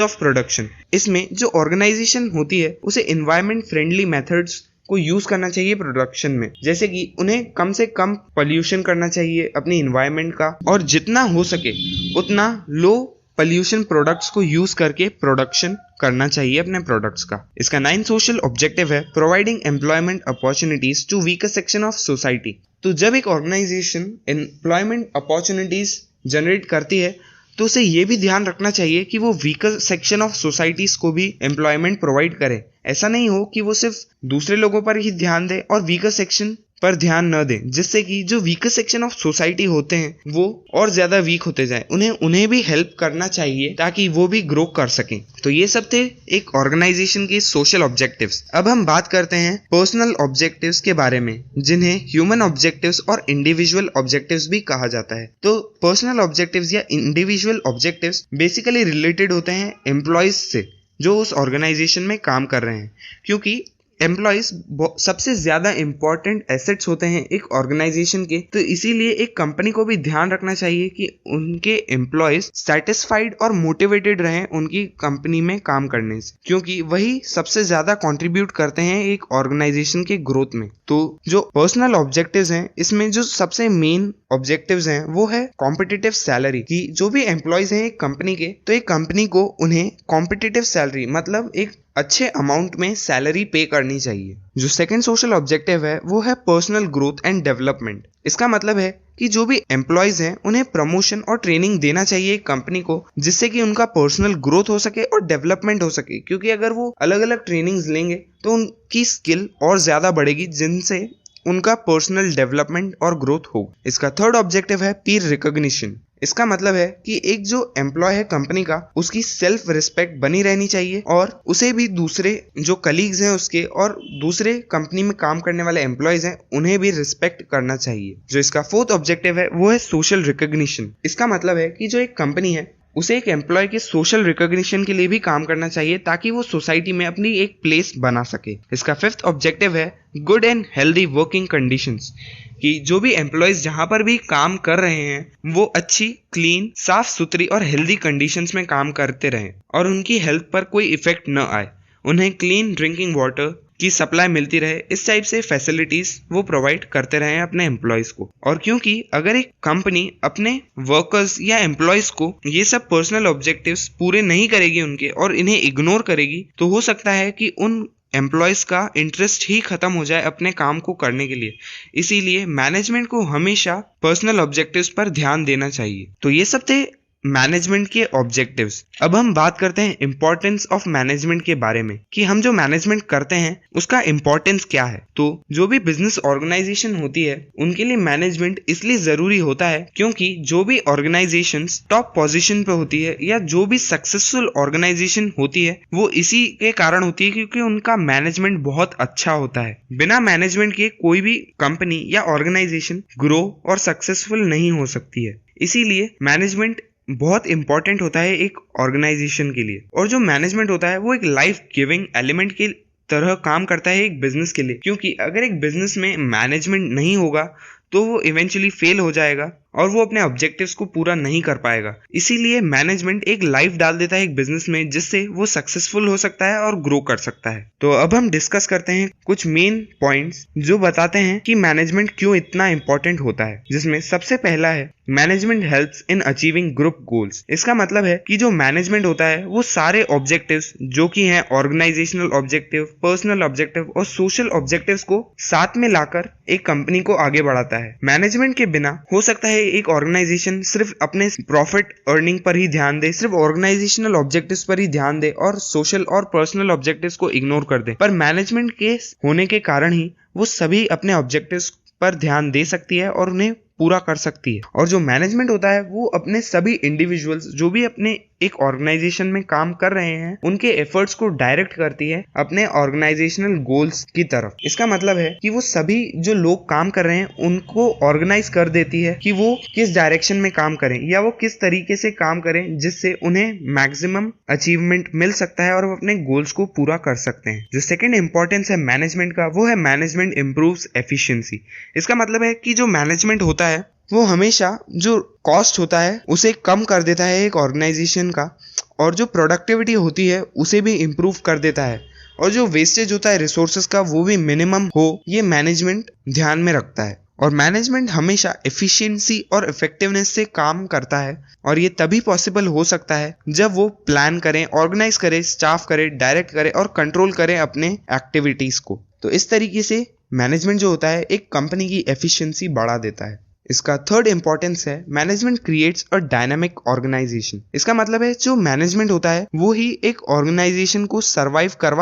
Of production. इसमें जो organisation होती है उसे एनवायरमेंट फ्रेंडली मेथड्स को यूज करना चाहिए प्रोडक्शन में, जैसे कि उन्हें कम से कम पोल्यूशन करना चाहिए अपनी एनवायरमेंट का, और जितना हो सके उतना लो पोल्यूशन प्रोडक्ट्स को यूज करके प्रोडक्शन करना चाहिए अपने प्रोडक्ट्स का। इसका 9 सोशल ऑब्जेक्टिव है providing employment opportunities to weaker section of society. तो जब एक ऑर्गेनाइजेशन एम्प्लॉयमेंट अपॉर्चुनिटीज जनरेट करती है तो उसे ये भी ध्यान रखना चाहिए कि वो वीकर सेक्शन ऑफ सोसाइटीज को भी एम्प्लॉयमेंट प्रोवाइड करे। ऐसा नहीं हो कि वो सिर्फ दूसरे लोगों पर ही ध्यान दे और वीकर सेक्शन पर ध्यान न दें, जिससे कि जो वीकर सेक्शन ऑफ सोसाइटी होते हैं वो और ज्यादा वीक होते जाए। उन्हें भी हेल्प करना चाहिए ताकि वो भी ग्रो कर सकें। तो ये सब थे एक ऑर्गेनाइजेशन के सोशल ऑब्जेक्टिव्स। अब हम बात करते हैं पर्सनल ऑब्जेक्टिव्स के बारे में, जिन्हें ह्यूमन ऑब्जेक्टिव्स और इंडिविजुअल ऑब्जेक्टिव्स भी कहा जाता है। तो पर्सनल ऑब्जेक्टिव्स या इंडिविजुअल ऑब्जेक्टिव्स बेसिकली रिलेटेड होते हैं एम्प्लॉयज से जो उस ऑर्गेनाइजेशन में काम कर रहे हैं, क्योंकि एम्प्लॉयज सबसे ज्यादा इंपॉर्टेंट एसेट्स होते हैं एक ऑर्गेनाइजेशन के। तो इसीलिए एक कंपनी को भी ध्यान रखना चाहिए कि उनके एम्प्लॉयज सेटिस्फाइड और मोटिवेटेड रहें उनकी कंपनी में काम करने से, क्योंकि वही सबसे ज्यादा कंट्रीब्यूट करते हैं एक ऑर्गेनाइजेशन के ग्रोथ में। तो जो पर्सनल ऑब्जेक्टिव्स हैं, इसमें जो सबसे मेन ऑब्जेक्टिव्स हैं वो है कॉम्पिटिटिव सैलरी, कि जो भी एम्प्लॉयज हैं एक कंपनी के, तो एक कंपनी को उन्हें कॉम्पिटिटिव सैलरी मतलब एक अच्छे अमाउंट में सैलरी पे करनी चाहिए। जो सेकंड सोशल ऑब्जेक्टिव है वो है पर्सनल ग्रोथ एंड डेवलपमेंट। इसका मतलब है कि जो भी एम्प्लॉयज हैं उन्हें प्रमोशन और ट्रेनिंग देना चाहिए कंपनी को, जिससे कि उनका पर्सनल ग्रोथ हो सके और डेवलपमेंट हो सके, क्योंकि अगर वो अलग अलग ट्रेनिंग्स लेंगे तो उनकी स्किल और ज्यादा बढ़ेगी, जिनसे उनका पर्सनल डेवलपमेंट और ग्रोथ हो। इसका थर्ड ऑब्जेक्टिव है पीर रिकॉग्निशन। इसका मतलब है कि एक जो एम्प्लॉय है कंपनी का, उसकी सेल्फ रिस्पेक्ट बनी रहनी चाहिए और उसे भी दूसरे जो कलीग्स हैं उसके और दूसरे कंपनी में काम करने वाले एम्प्लॉयज हैं उन्हें भी रिस्पेक्ट करना चाहिए। जो इसका फोर्थ ऑब्जेक्टिव है वो है सोशल रिकॉग्निशन। इसका मतलब है कि जो एक कंपनी है उसे एक एम्प्लॉय के सोशल रिकॉग्निशन के लिए भी काम करना चाहिए ताकि वो सोसाइटी में अपनी एक प्लेस बना सके। इसका फिफ्थ ऑब्जेक्टिव है good and healthy working conditions, कि जो भी एम्प्लॉयज जहां पर भी काम कर रहे हैं वो अच्छी, क्लीन, साफ सुथरी और हेल्दी कंडीशंस में काम करते रहें और उनकी हेल्थ पर कोई इफेक्ट न आए। उन्हें क्लीन ड्रिंकिंग वाटर की सप्लाई मिलती रहे, इस टाइप से फैसिलिटीज वो प्रोवाइड करते रहे अपने एम्प्लॉयज को। और क्योंकि अगर एक कंपनी अपने वर्कर्स या एम्प्लॉयज को ये सब पर्सनल ऑब्जेक्टिव्स पूरे नहीं करेगी उनके और इन्हें इग्नोर करेगी, तो हो सकता है कि उन एम्प्लॉयज का इंटरेस्ट ही खत्म हो जाए अपने काम को करने के लिए। इसीलिए मैनेजमेंट को हमेशा पर्सनल ऑब्जेक्टिव्स पर ध्यान देना चाहिए। तो ये सब थे मैनेजमेंट के ऑब्जेक्टिव्स। अब हम बात करते हैं इंपॉर्टेंस ऑफ मैनेजमेंट के बारे में, कि हम जो मैनेजमेंट करते हैं उसका इंपॉर्टेंस क्या है। तो जो भी बिजनेस ऑर्गेनाइजेशन होती है उनके लिए मैनेजमेंट इसलिए जरूरी होता है क्योंकि जो भी ऑर्गेनाइजेशंस टॉप पोजीशन पे होती है या जो भी सक्सेसफुल ऑर्गेनाइजेशन होती है वो इसी के कारण होती है क्योंकि उनका मैनेजमेंट बहुत अच्छा होता है। बिना मैनेजमेंट के कोई भी कंपनी या ऑर्गेनाइजेशन ग्रो और सक्सेसफुल नहीं हो सकती है। इसीलिए मैनेजमेंट बहुत इंपॉर्टेंट होता है एक ऑर्गेनाइजेशन के लिए। और जो मैनेजमेंट होता है वो एक लाइफ गिविंग एलिमेंट की तरह काम करता है एक बिजनेस के लिए, क्योंकि अगर एक बिजनेस में मैनेजमेंट नहीं होगा तो वो इवेंचुअली फेल हो जाएगा और वो अपने ऑब्जेक्टिव्स को पूरा नहीं कर पाएगा। इसीलिए मैनेजमेंट एक लाइफ डाल देता है एक बिजनेस में, जिससे वो सक्सेसफुल हो सकता है और ग्रो कर सकता है। तो अब हम डिस्कस करते हैं कुछ मेन पॉइंट्स जो बताते हैं कि मैनेजमेंट क्यों इतना इंपॉर्टेंट होता है, जिसमें सबसे पहला है management helps in achieving group goals. इसका मतलब है कि जो मैनेजमेंट होता है वो सारे ऑब्जेक्टिव्स जो कि हैं ऑर्गेनाइजेशनल ऑब्जेक्टिव, पर्सनल ऑब्जेक्टिव और सोशल ऑब्जेक्टिव्स को साथ में लाकर एक कंपनी को आगे बढ़ाता है। मैनेजमेंट के बिना हो सकता है एक ऑर्गेनाइजेशन सिर्फ अपने प्रॉफिट अर्निंग पर ही ध्यान दे, सिर्फ ऑर्गेनाइजेशनल ऑब्जेक्टिव्स पर ही ध्यान दे और सोशल और पर्सनल ऑब्जेक्टिव्स को इग्नोर कर दे। पर मैनेजमेंट के होने के कारण ही वो सभी अपने ऑब्जेक्टिव्स पर ध्यान दे सकती है और उन्हें पूरा कर सकती है। और जो मैनेजमेंट होता है वो अपने सभी इंडिविजुअल्स जो भी अपने एक ऑर्गेनाइजेशन में काम कर रहे हैं उनके एफर्ट्स को डायरेक्ट करती है अपने ऑर्गेनाइजेशनल गोल्स की तरफ। इसका मतलब है कि वो सभी जो लोग काम कर रहे हैं उनको ऑर्गेनाइज कर देती है कि वो किस डायरेक्शन में काम करें या वो किस तरीके से काम करें जिससे उन्हें मैक्सिमम अचीवमेंट मिल सकता है और वो अपने गोल्स को पूरा कर सकते हैं। जो सेकंड इंपॉर्टेंस है मैनेजमेंट का वो है मैनेजमेंट इंप्रूव्स एफिशिएंसी। इसका मतलब है कि जो मैनेजमेंट होता है वो हमेशा जो कॉस्ट होता है उसे कम कर देता है एक ऑर्गेनाइजेशन का, और जो प्रोडक्टिविटी होती है उसे भी इम्प्रूव कर देता है, और जो वेस्टेज होता है रिसोर्सेज का वो भी मिनिमम हो, ये मैनेजमेंट ध्यान में रखता है। और मैनेजमेंट हमेशा एफिशिएंसी और इफेक्टिवनेस से काम करता है, और ये तभी पॉसिबल हो सकता है जब वो प्लान करें, ऑर्गेनाइज करें, स्टाफ करे, डायरेक्ट करे और कंट्रोल करें अपने एक्टिविटीज को। तो इस तरीके से मैनेजमेंट जो होता है एक कंपनी की एफिशिएंसी बढ़ा देता है। इसका थर्ड इंपॉर्टेंस है management creates a dynamic organisation. इसका मतलब है जो मैनेजमेंट होता है वो ही एक ऑर्गेनाइजेशन को सर्वाइव करवा